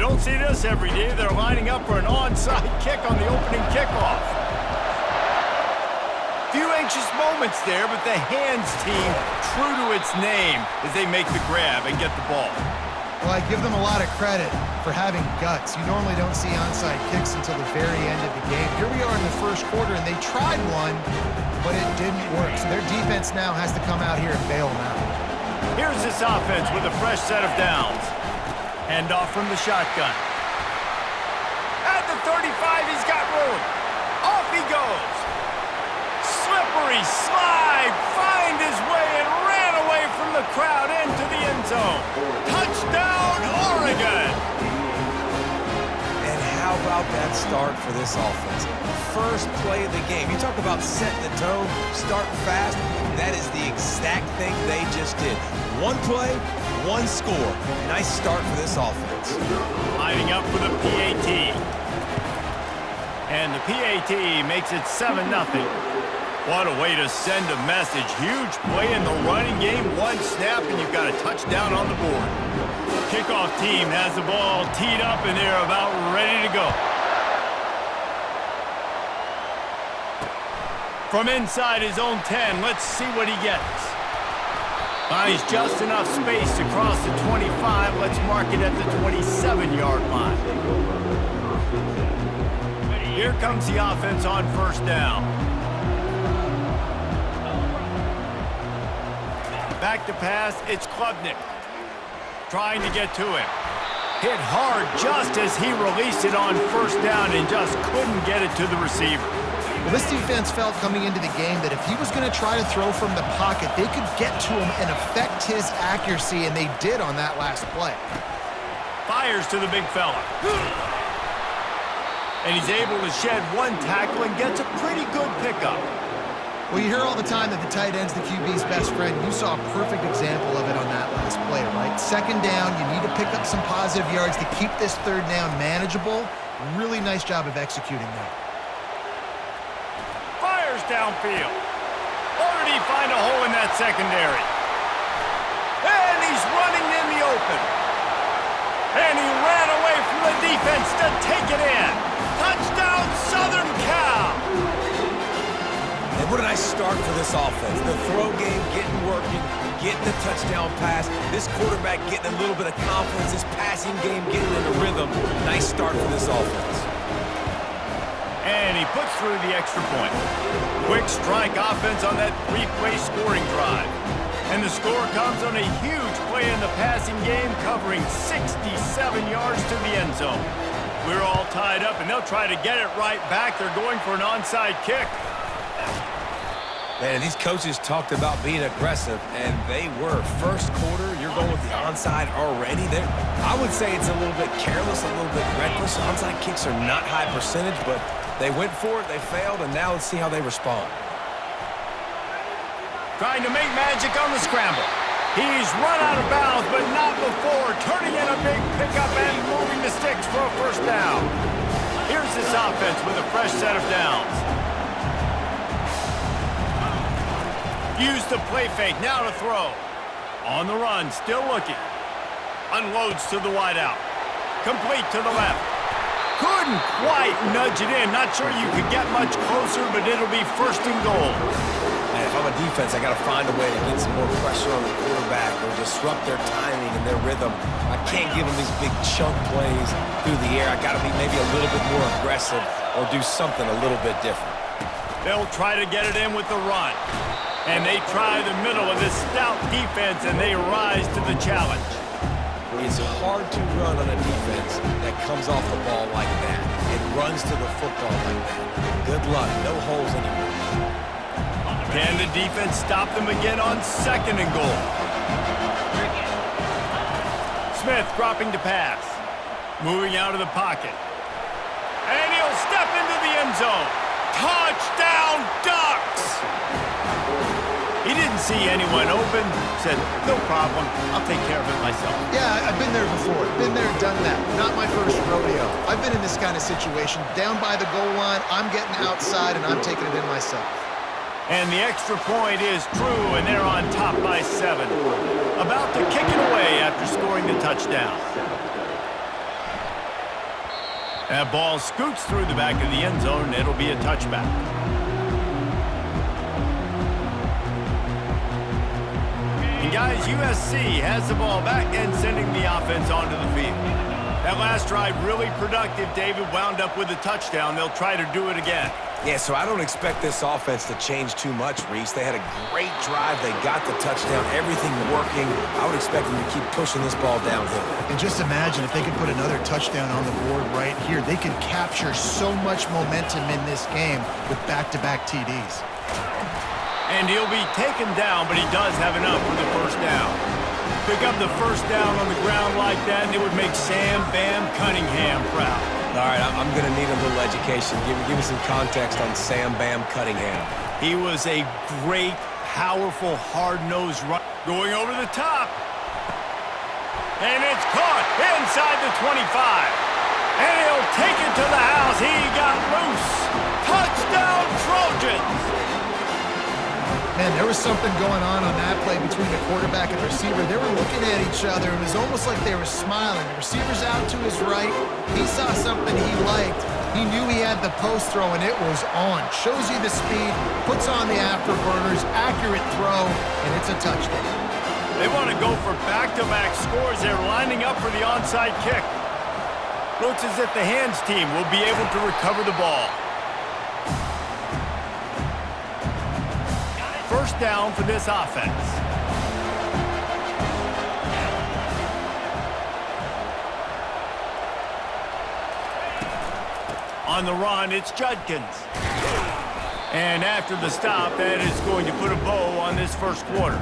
don't see this every day. They're lining up for an onside kick on the opening kickoff. Few anxious moments there, but the hands team, true to its name, as they make the grab and get the ball. Well, I give them a lot of credit for having guts. You normally don't see onside kicks until the very end of the game. Here we are in the first quarter, and they tried one, but it didn't work. So their defense now has to come out here and bail them out. Here's this offense with a fresh set of downs. Hand off from the shotgun. At the 35, he's got room. Off he goes. Slippery slide, find his way and ran away from the crowd into the end zone. Touchdown, Oregon! And how about that start for this offense? First play of the game. You talk about setting the tone, starting fast. That is the exact thing they just did. One play, one score. Nice start for this offense. Lining up for the PAT. And the PAT makes it 7-0. What a way to send a message. Huge play in the running game. One snap, and you've got a touchdown on the board. Kickoff team has the ball teed up, and they're about ready to go. From inside his own 10, let's see what he gets. Finds just enough space to cross the 25. Let's mark it at the 27-yard line. Here comes the offense on first down. Back to pass, it's Klubnik. Trying to get to him. Hit hard just as he released it on first down and just couldn't get it to the receiver. Well, this defense felt coming into the game that if he was going to try to throw from the pocket, they could get to him and affect his accuracy, and they did on that last play. Fires to the big fella. And he's able to shed one tackle and gets a pretty good pickup. Well, you hear all the time that the tight end's the QB's best friend. You saw a perfect example of it on that last play, right? Second down, you need to pick up some positive yards to keep this third down manageable. Really nice job of executing that. Fires downfield. Or did he find a hole in that secondary? And he's running in the open. And he ran away from the defense to take it in. Touchdown, Southern Cal! And what a nice start for this offense. The throw game getting working, getting the touchdown pass. This quarterback getting a little bit of confidence. This passing game getting in a rhythm. Nice start for this offense. And he puts through the extra point. Quick strike offense on that three-play scoring drive. And the score comes on a huge play in the passing game, covering 67 yards to the end zone. We're all tied up, and they'll try to get it right back. They're going for an onside kick. Man, these coaches talked about being aggressive, and they were. First quarter, you're going with the onside already. I would say it's a little bit careless, a little bit reckless. Onside kicks are not high percentage, but they went for it, they failed, and now let's see how they respond. Trying to make magic on the scramble. He's run out of bounds, but not before turning in a big pickup and moving the sticks for a first down. Here's this offense with a fresh set of downs. Use the play fake, now to throw. On the run, still looking. Unloads to the wideout. Complete to the left. Couldn't quite nudge it in. Not sure you could get much closer, but it'll be first and goal. And if I'm a defense, I got to find a way to get some more pressure on the quarterback or disrupt their timing and their rhythm. I can't give them these big chunk plays through the air. I got to be maybe a little bit more aggressive or do something a little bit different. They'll try to get it in with the run. And they try the middle of this stout defense, and they rise to the challenge. It's hard to run on a defense that comes off the ball like that and runs to the football like that. Good luck. No holes anywhere. Can the defense stop them again on second and goal? Smith dropping to pass. Moving out of the pocket. And he'll step into the end zone. Touchdown, Ducks! He didn't see anyone open, said, no problem, I'll take care of it myself. Yeah, I've been there before. Been there, done that. Not my first rodeo. I've been in this kind of situation. Down by the goal line, I'm getting outside, and I'm taking it in myself. And the extra point is true, and they're on top by 7. About to kick it away after scoring the touchdown. That ball scoots through the back of the end zone, and it'll be a touchback. And guys, USC has the ball back and sending the offense onto the field. That last drive really productive. David wound up with a touchdown. They'll try to do it again. Yeah, so I don't expect this offense to change too much, Reese. They had a great drive. They got the touchdown, everything working. I would expect them to keep pushing this ball downhill. And just imagine if they could put another touchdown on the board right here. They could capture so much momentum in this game with back-to-back TDs. And he'll be taken down, but he does have enough for the first down. Pick up the first down on the ground like that, and it would make Sam Bam Cunningham proud. All right, I'm going to need a little education. Give me some context on Sam Bam Cunningham. He was a great, powerful, hard-nosed runner. Going over the top. And it's caught inside the 25. And he'll take it to the house. He got loose. Touchdown, Trojans! Man, there was something going on that play between the quarterback and the receiver. They were looking at each other. It was almost like they were smiling. The receiver's out to his right. He saw something he liked. He knew he had the post throw, and it was on. Shows you the speed, puts on the afterburners, accurate throw, and it's a touchdown. They want to go for back-to-back scores. They're lining up for the onside kick. Looks as if the hands team will be able to recover the ball. First down for this offense. On the run, it's Judkins. And after the stop, that is going to put a bow on this first quarter.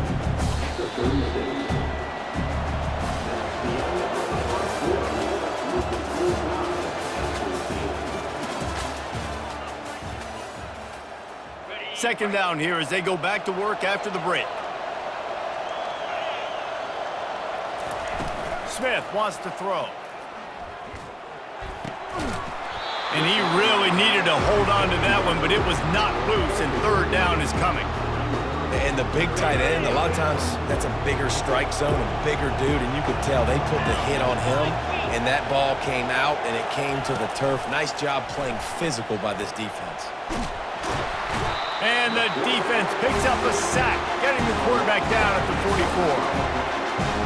Second down here as they go back to work after the break. Smith wants to throw. And he really needed to hold on to that one, but it was not loose, and third down is coming. And the big tight end, a lot of times that's a bigger strike zone, a bigger dude, and you could tell they put the hit on him, and that ball came out, and it came to the turf. Nice job playing physical by this defense. And the defense picks up a sack, getting the quarterback down at the 44.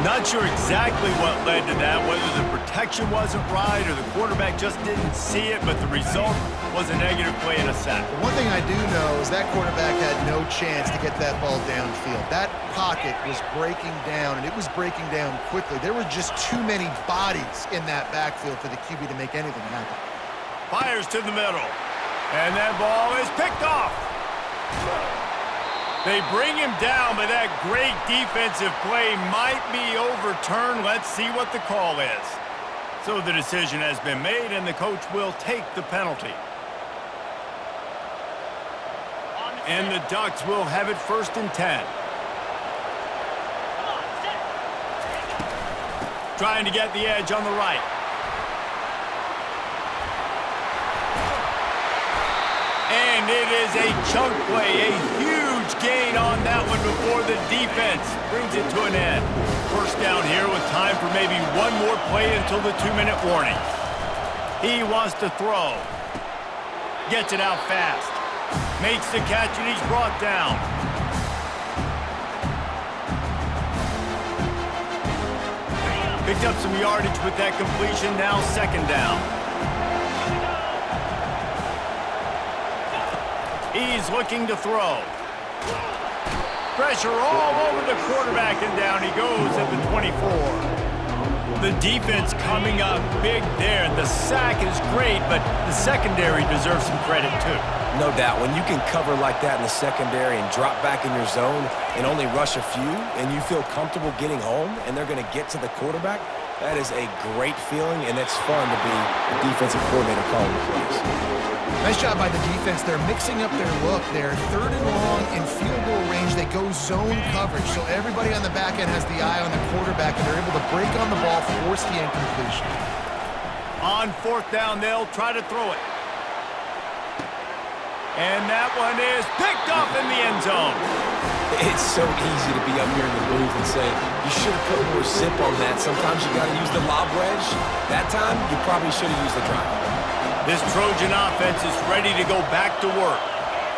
Not sure exactly what led to that, whether the protection wasn't right or the quarterback just didn't see it, but the result was a negative play and a sack. One thing I do know is that quarterback had no chance to get that ball downfield. That pocket was breaking down, and it was breaking down quickly. There were just too many bodies in that backfield for the QB to make anything happen. Fires to the middle, and that ball is picked off. They bring him down, but that great defensive play might be overturned. Let's see what the call is. So the decision has been made, and the coach will take the penalty. And the Ducks will have it 1st and 10. Trying to get the edge on the right. And it is a chunk play, a huge gain on that one before the defense brings it to an end. First down here with time for maybe one more play until the 2-minute warning. He wants to throw. Gets it out fast. Makes the catch, and he's brought down. Picked up some yardage with that completion, now 2nd down. He's looking to throw. Pressure all over the quarterback, and down he goes at the 24. The defense coming up big there. The sack is great, but the secondary deserves some credit too. No doubt. When you can cover like that in the secondary and drop back in your zone and only rush a few, and you feel comfortable getting home, and they're going to get to the quarterback, that is a great feeling, and it's fun to be a defensive coordinator calling the plays. Nice job by the defense. They're mixing up their look. They're 3rd and long in field goal range. They go zone coverage, so everybody on the back end has the eye on the quarterback, and they're able to break on the ball, force the incompletion. On 4th down, they'll try to throw it. And that one is picked off in the end zone. It's so easy to be up here in the booth and say, you should have put more zip on that. Sometimes you got to use the lob wedge. That time, you probably should have used the drive. This Trojan offense is ready to go back to work.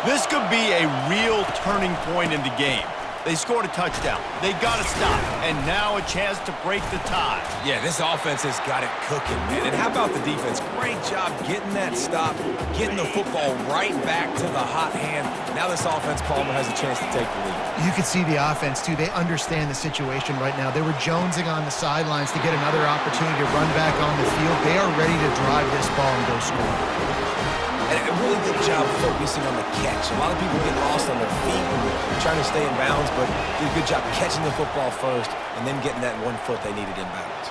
This could be a real turning point in the game. They scored a touchdown. They got to stop. And now a chance to break the tie. Yeah, this offense has got it cooking, man. And how about the defense? Great job getting that stop, getting the football right back to the hot hand. Now this offense, Palmer, has a chance to take the lead. You could see the offense, too. They understand the situation right now. They were jonesing on the sidelines to get another opportunity to run back on the field. They are ready to drive this ball and go score. And a really good job focusing on the catch. A lot of people get lost on their feet and trying to stay in bounds, but did a good job catching the football first and then getting that 1 foot they needed in bounds.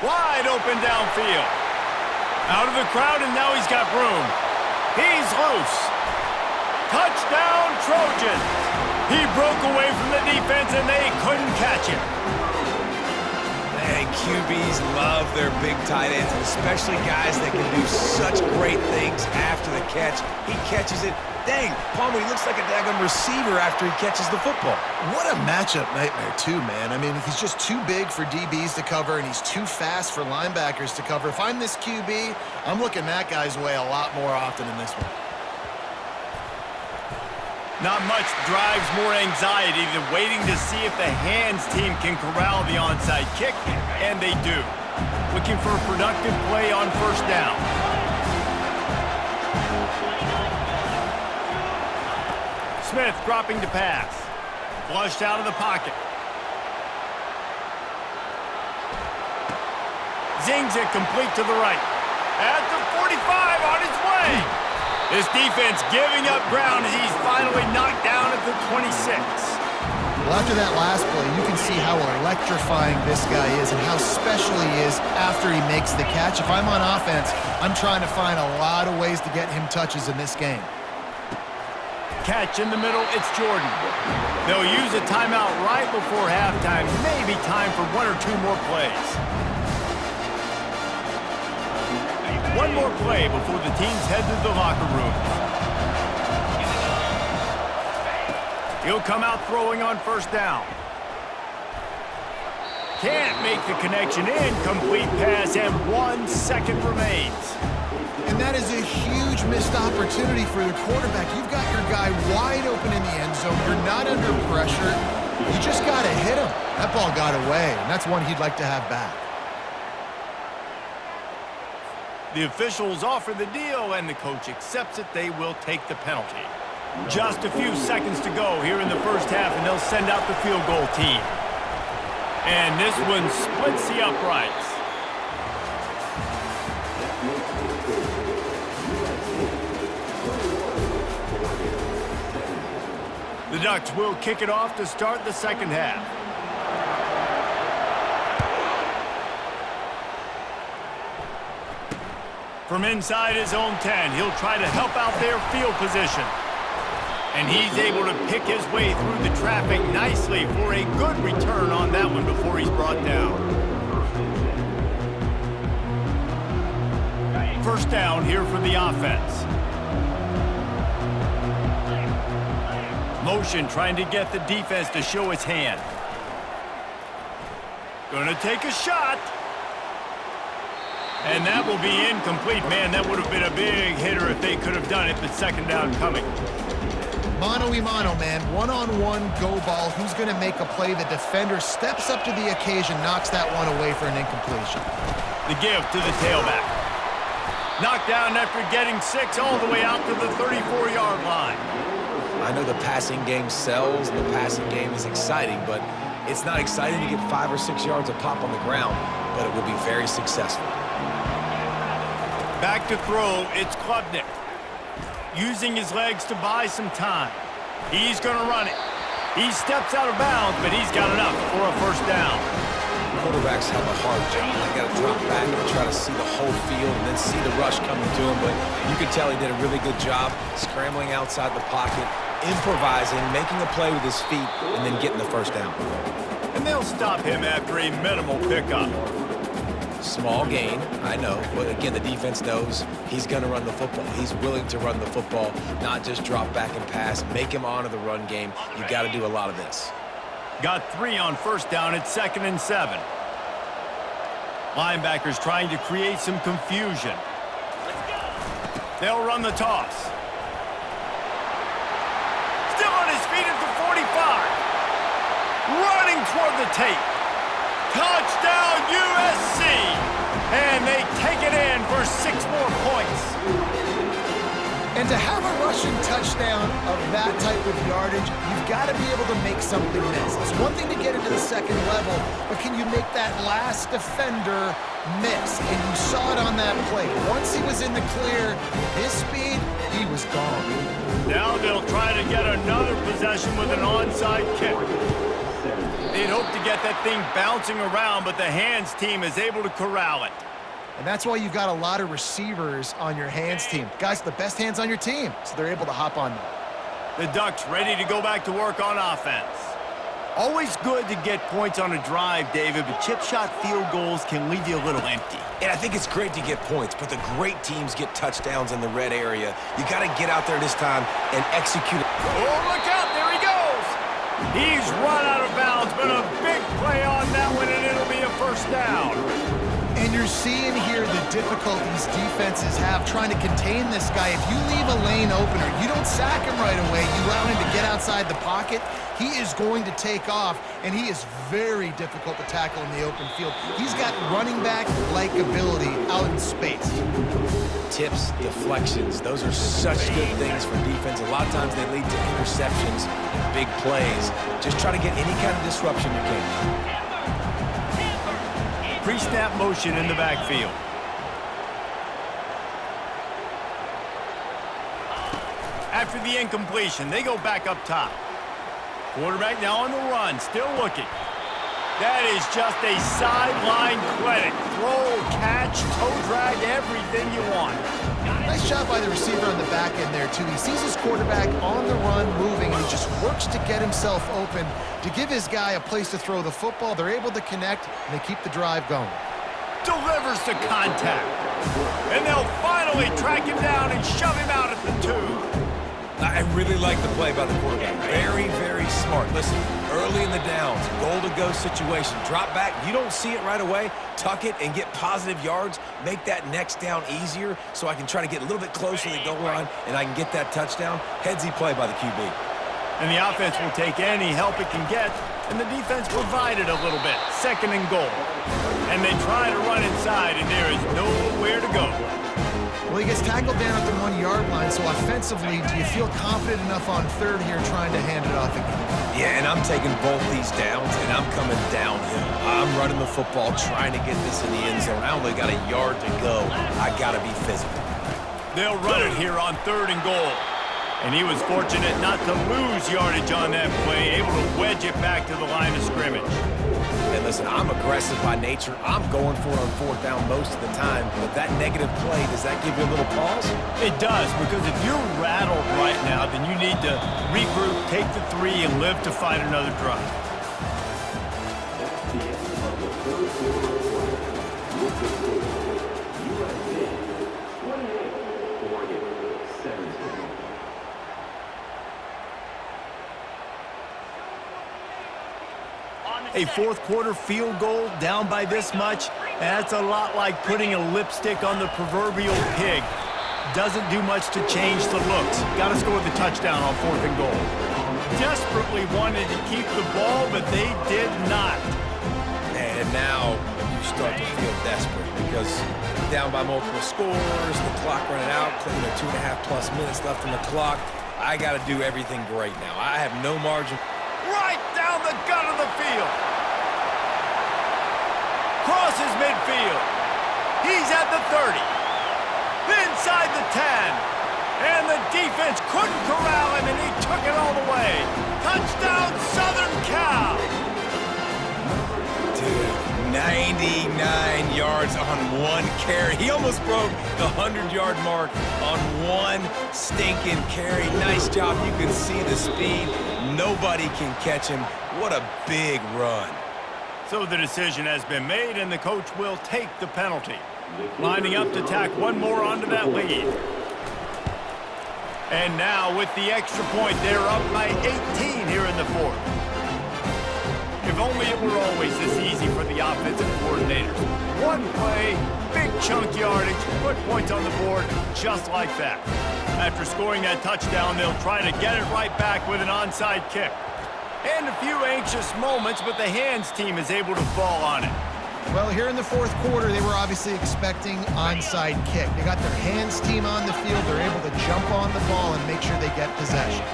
Wide open downfield. Out of the crowd, and now he's got room. He's loose. Touchdown, Trojans. He broke away from the defense, and they couldn't catch him. And QBs love their big tight ends, and especially guys that can do such great things after the catch. He catches it. Dang, Palmer, he looks like a daggum receiver after he catches the football. What a matchup nightmare, too, man. I mean, he's just too big for DBs to cover, and he's too fast for linebackers to cover. If I'm this QB, I'm looking that guy's way a lot more often in this one. Not much drives more anxiety than waiting to see if the hands team can corral the onside kick, and they do. Looking for a productive play on first down. Smith dropping to pass. Flushed out of the pocket. Zings it complete to the right. At the 45 on his way. This defense giving up ground as he's finally knocked down at the 26. Well, after that last play, you can see how electrifying this guy is and how special he is after he makes the catch. If I'm on offense, I'm trying to find a lot of ways to get him touches in this game. Catch in the middle, it's Jordan. They'll use a timeout right before halftime. Maybe time for 1 or 2 more plays. One more play before the teams head to the locker room. He'll come out throwing on first down. Can't make the connection. Incomplete pass, and 1 second remains. And that is a huge missed opportunity for the quarterback. You've got your guy wide open in the end zone. You're not under pressure. You just got to hit him. That ball got away, and that's one he'd like to have back. The officials offer the deal, and the coach accepts it. They will take the penalty. Just a few seconds to go here in the first half, and they'll send out the field goal team. And this one splits the uprights. The Ducks will kick it off to start the second half. From inside his own 10, he'll try to help out their field position. And he's able to pick his way through the traffic nicely for a good return on that one before he's brought down. First down here for the offense. Motion trying to get the defense to show its hand. Gonna take a shot. And that will be incomplete. Man, that would have been a big hitter if they could have done it, but second down coming. Mano-y-mano, man. One-on-one go ball. Who's going to make a play? The defender steps up to the occasion, knocks that one away for an incompletion. The give to the tailback. Knocked down after getting 6 all the way out to the 34-yard line. I know the passing game sells and the passing game is exciting, but it's not exciting to get 5 or 6 yards of pop on the ground, but it will be very successful. Back to throw, it's Klubnik. Using his legs to buy some time. He's going to run it. He steps out of bounds, but he's got enough for a first down. Quarterbacks have a hard job. They got to drop back and try to see the whole field and then see the rush coming to him, but you could tell he did a really good job scrambling outside the pocket, improvising, making a play with his feet, and then getting the first down. And they'll stop him after a minimal pickup. Small gain, I know, but again, the defense knows he's going to run the football. He's willing to run the football, not just drop back and pass, make him honor the run game. You got to do a lot of this. Got 3 on first down at 2nd and 7. Linebackers trying to create some confusion. They'll run the toss. Still on his feet at the 45. Running toward the tape. Touchdown USC! And they take it in for 6 more points. And to have a rushing touchdown of that type of yardage, you've got to be able to make something miss. It's one thing to get into the second level, but can you make that last defender miss? And you saw it on that play. Once he was in the clear, his speed, he was gone. Now they'll try to get another possession with an onside kick. They'd hope to get that thing bouncing around, but the hands team is able to corral it. And that's why you've got a lot of receivers on your hands team. Guys, the best hands on your team, so they're able to hop on that. The Ducks ready to go back to work on offense. Always good to get points on a drive, David, but chip shot field goals can leave you a little empty. And I think it's great to get points, but the great teams get touchdowns in the red area. You got to get out there this time and execute it. Oh, look out, there he goes! He's run out of bounds, but a big play on that one, and it'll be a first down. And you're seeing here the difficulties defenses have trying to contain this guy. If you leave a lane open or you don't sack him right away, you allow him to get outside the pocket, he is going to take off, and he is very difficult to tackle in the open field. He's got running back-like ability out in space. Tips, deflections, those are such good things for defense. A lot of times they lead to interceptions and big plays. Just try to get any kind of disruption you can. Pre-snap motion in the backfield. After the incompletion, they go back up top. Quarterback now on the run, still looking. That is just a sideline credit. Throw, catch, toe drag, everything you want. Nice job by the receiver on the back end there, too. He sees his quarterback on the run moving, and he just works to get himself open to give his guy a place to throw the football. They're able to connect, and they keep the drive going. Delivers the contact. And they'll finally track him down and shove him out at the 2. I really like the play by the quarterback. Very, very smart. Listen, early in the downs, goal-to-go situation. Drop back. You don't see it right away. Tuck it and get positive yards. Make that next down easier so I can try to get a little bit closer to the goal line and I can get that touchdown. Headsy play by the QB. And the offense will take any help it can get, and the defense provided a little bit. 2nd and goal. And they try to run inside, and there is nowhere to go. Well, he gets tackled down at the 1-yard line, so offensively, do you feel confident enough on 3rd here trying to hand it off again? Yeah, and I'm taking both these downs, and I'm coming downhill. I'm running the football, trying to get this in the end zone. I only got a yard to go. I got to be physical. They'll run it here on 3rd and goal. And he was fortunate not to lose yardage on that play, able to wedge it back to the line of scrimmage. And listen, I'm aggressive by nature. I'm going for it on 4th down most of the time. But that negative play, does that give you a little pause? It does, because if you're rattled right now, then you need to regroup, take the 3, and live to fight another drive. A 4th quarter field goal down by this much, that's a lot like putting a lipstick on the proverbial pig. Doesn't do much to change the looks. Got to score the touchdown on 4th and goal. Desperately wanted to keep the ball, but they did not. And now you start to feel desperate because down by multiple scores, the clock running out, 2.5+ minutes left on the clock. I got to do everything great now. I have no margin. Right down the gut of the field. Crosses midfield. He's at the 30. Inside the 10. And the defense couldn't corral him, and he took it all the way. Touchdown, Southern Cal. Dude, 99 yards on 1 carry. He almost broke the 100-yard mark on 1 stinking carry. Nice job. You can see the speed. Nobody can catch him. What a big run. So the decision has been made, and the coach will take the penalty. Lining up to tack one more onto that lead. And now with the extra point, they're up by 18 here in the 4th. If only it were always this easy for the offensive coordinators. One play, big chunk yardage, put points on the board just like that. After scoring that touchdown, they'll try to get it right back with an onside kick. And a few anxious moments, but the hands team is able to fall on it. Well, here in the fourth quarter, they were obviously expecting onside kick. They got their hands team on the field. They're able to jump on the ball and make sure they get possession.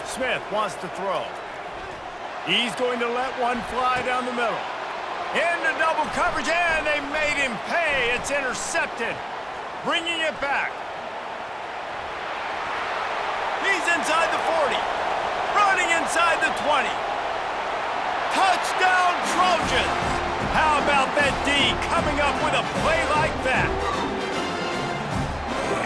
Smith wants to throw. He's going to let one fly down the middle. Into double coverage, and they made him pay. It's intercepted. Bringing it back. He's inside the 40. Running inside the 20. Touchdown, Trojans! How about that D coming up with a play like that?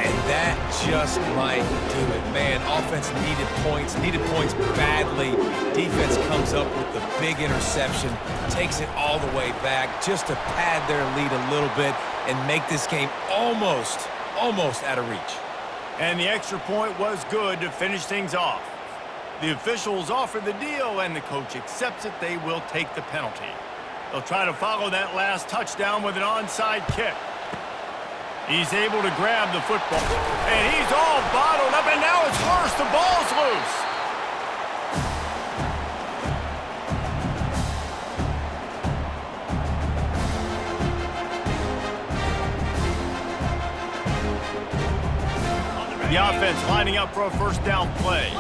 And that just might do it. Man, offense needed points badly. Defense comes up with the big interception, takes it all the way back just to pad their lead a little bit and make this game almost out of reach. And the extra point was good to finish things off. The officials offer the deal, and the coach accepts it. They will take the penalty. They'll try to follow that last touchdown with an onside kick. He's able to grab the football, and he's all bottled up, and now it's worse. The ball's loose. The offense lining up for a first down play.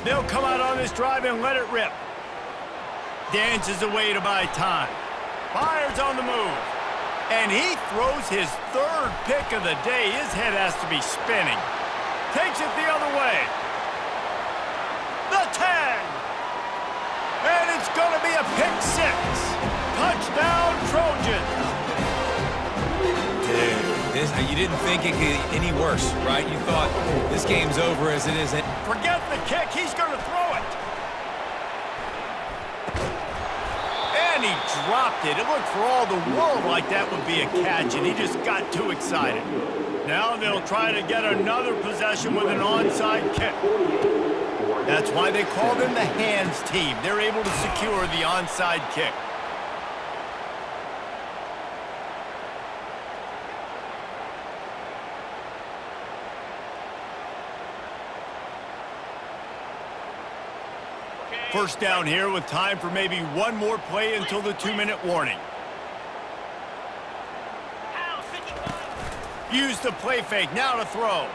They'll come out on this drive and let it rip. Dances away to buy time. Fires on the move. And he throws his third pick of the day. His head has to be spinning. Takes it the other way. The 10. And it's going to be a pick six. Touchdown, Trojans. You didn't think it could get any worse, right? You thought this game's over as it is. Forget the kick. He's going to throw it. And he dropped it. It looked for all the world like that would be a catch, and he just got too excited. Now they'll try to get another possession with an onside kick. That's why they call them the hands team. They're able to secure the onside kick. First down here with time for maybe one more play until the 2-minute warning. Use the play fake, now to throw.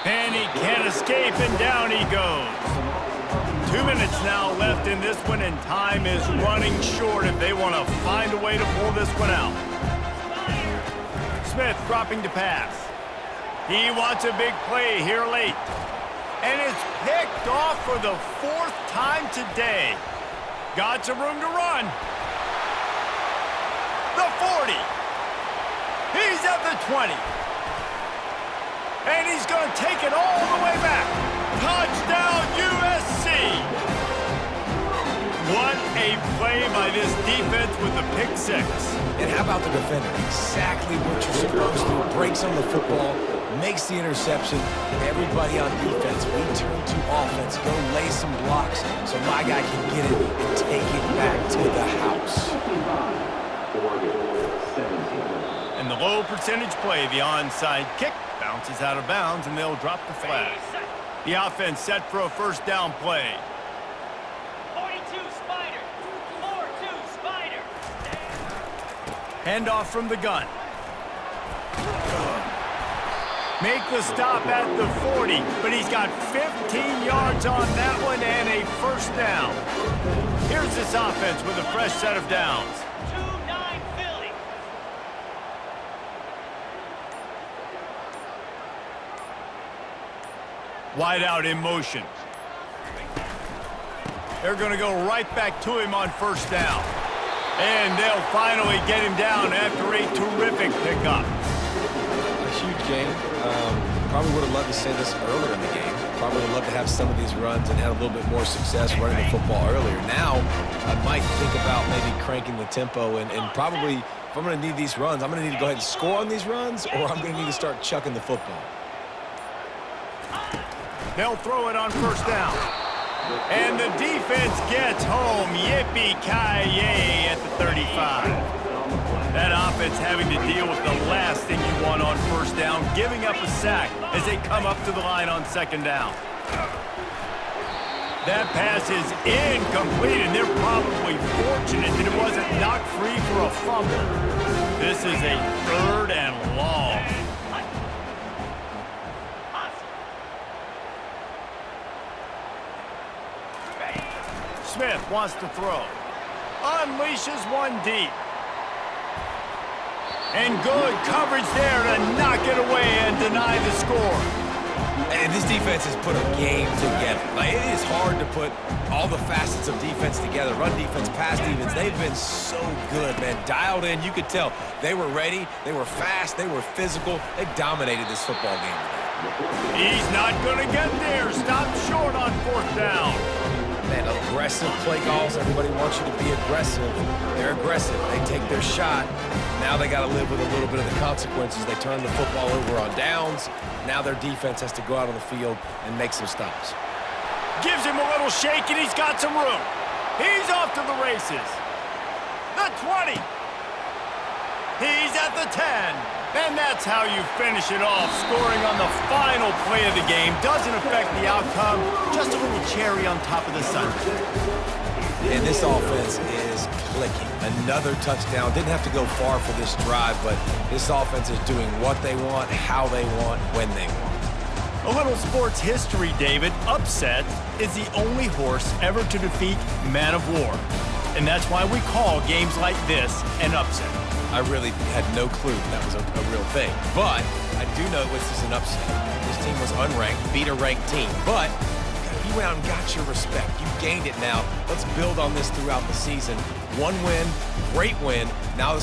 And he can't escape, and down he goes. 2 minutes now left in this one, and time is running short if they want to find a way to pull this one out. Smith dropping to pass. He wants a big play here late. And it's picked off for the fourth time today. Got some room to run. The 40. He's at the 20. And he's going to take it all the way back. Touchdown, USC. What a play by this defense with the pick six. And how about the defender? Exactly what you're supposed to. Breaks on the football, makes the interception. Everybody on defense, we turn to offense. Go lay some blocks so my guy can get it and take it back to the house. And the low percentage play, the onside kick, bounces out of bounds, and they'll drop the flag. The offense set for a first down play. 42 Spider. 4-2 Spider. Handoff from the gun. Make the stop at the 40, but he's got 15 yards on that one and a first down. Here's this offense with a fresh set of downs. 2-9 Philly. Wide out in motion. They're going to go right back to him on first down. And they'll finally get him down after a terrific pickup. A huge game. Probably would have loved to say this earlier in the game. Probably would have loved to have some of these runs and had a little bit more success running the football earlier. Now, I might think about maybe cranking the tempo and probably, if I'm going to need these runs, I'm going to need to go ahead and score on these runs, or I'm going to need to start chucking the football. They'll throw it on first down. And the defense gets home. Yippee-ki-yay at the 35. That offense having to deal with the last thing you want on first down, giving up a sack as they come up to the line on second down. That pass is incomplete, and they're probably fortunate that it wasn't knocked free for a fumble. This is a 3rd and long. Smith wants to throw. Unleashes one deep. And good coverage there to knock it away and deny the score. And this defense has put a game together. Like, it is hard to put all the facets of defense together. Run defense, pass defense, they've been so good, man. Dialed in, you could tell. They were ready, they were fast, they were physical. They dominated this football game today. He's not going to get there. Stopped short on 4th down. Man, aggressive play calls. Everybody wants you to be aggressive. They're aggressive. They take their shot. Now they got to live with a little bit of the consequences. They turn the football over on downs. Now their defense has to go out on the field and make some stops. Gives him a little shake, and he's got some room. He's off to the races. The 20. He's at the 10. And that's how you finish it off. Scoring on the final play of the game doesn't affect the outcome. Just a little cherry on top of the sundae. And this offense is clicking. Another touchdown. Didn't have to go far for this drive, but this offense is doing what they want, how they want, when they want. A little sports history, David. Upset is the only horse ever to defeat Man of War. And that's why we call games like this an upset. I really had no clue that was a real thing. But I do know this is an upset. This team was unranked, beat a ranked team. But you went out and got your respect. You gained it now. Let's build on this throughout the season. One win, great win. Now